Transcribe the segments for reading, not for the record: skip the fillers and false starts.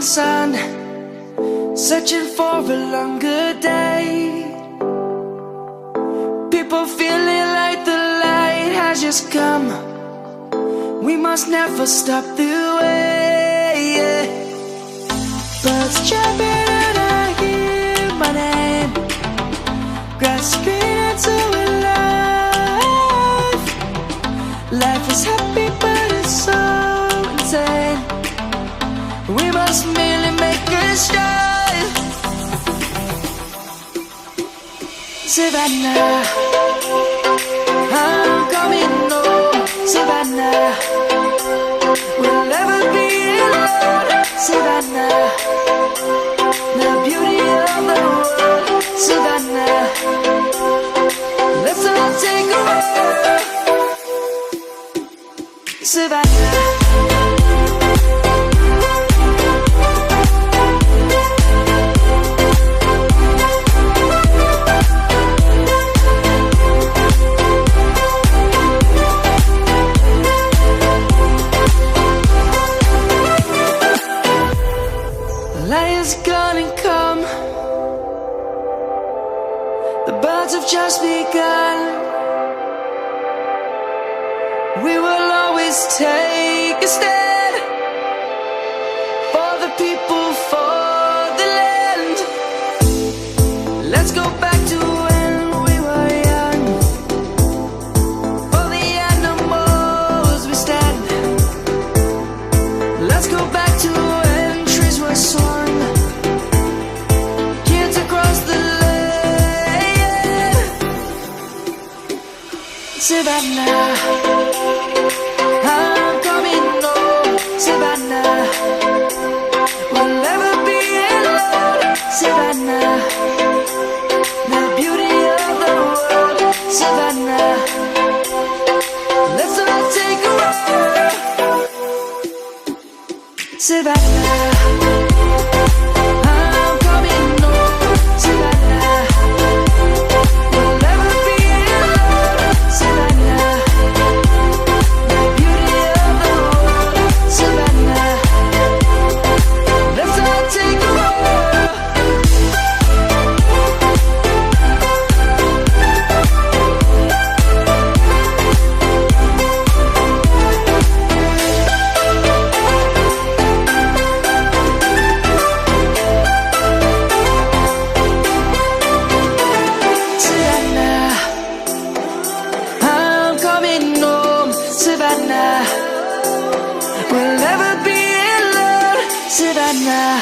sun, searching for a longer day. People feeling like the light has just come. We must never stop the way, yeah. Birds chirping and I hear my name, grasping into a life. Life is happy but it's so insane. We must merely make a start. Savannah, I'm coming home. Savannah, we'll never be alone. Savannah, the beauty of the world. Savannah, let's all take a walk. Savannah. Lion's gonna come. The birds have just begun. We will always take a stand for the people, for the land. Let's go back to when we were young. For the animals we stand. Let's go back to when trees were swung. Kids across the land. Savannah, I'm coming home. Savannah, we'll never be alone. Savannah, the beauty of the world. Savannah, let's all take a walk. Savannah, I'm coming home. Savannah, we'll never be alone. Savannah, the beauty of the world. Savannah, let's all take a walk. Savannah, I'm coming home. Savannah, we'll never be alone. Savannah.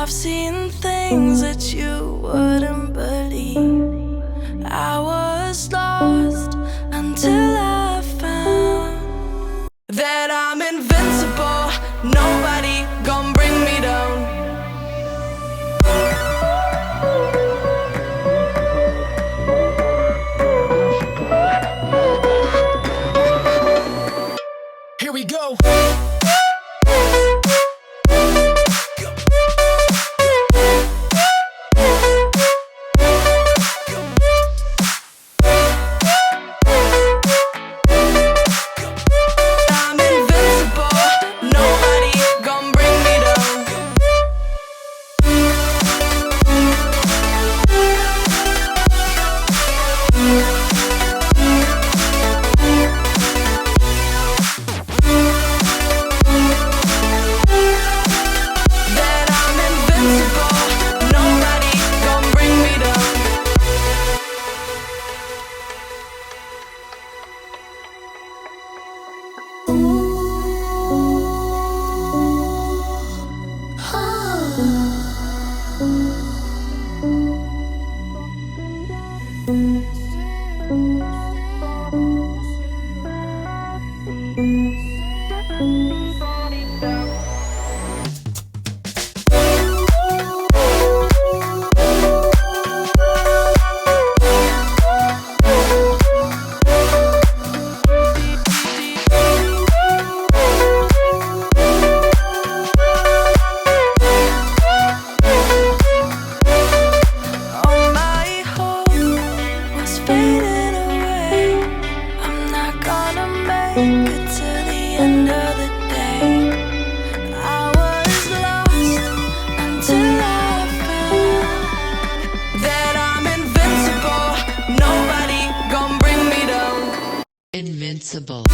I've seen things that you wouldn't believe. I was lost until I found that I'm invincible. Nobody gon' bring me down. Here we go. Invincible.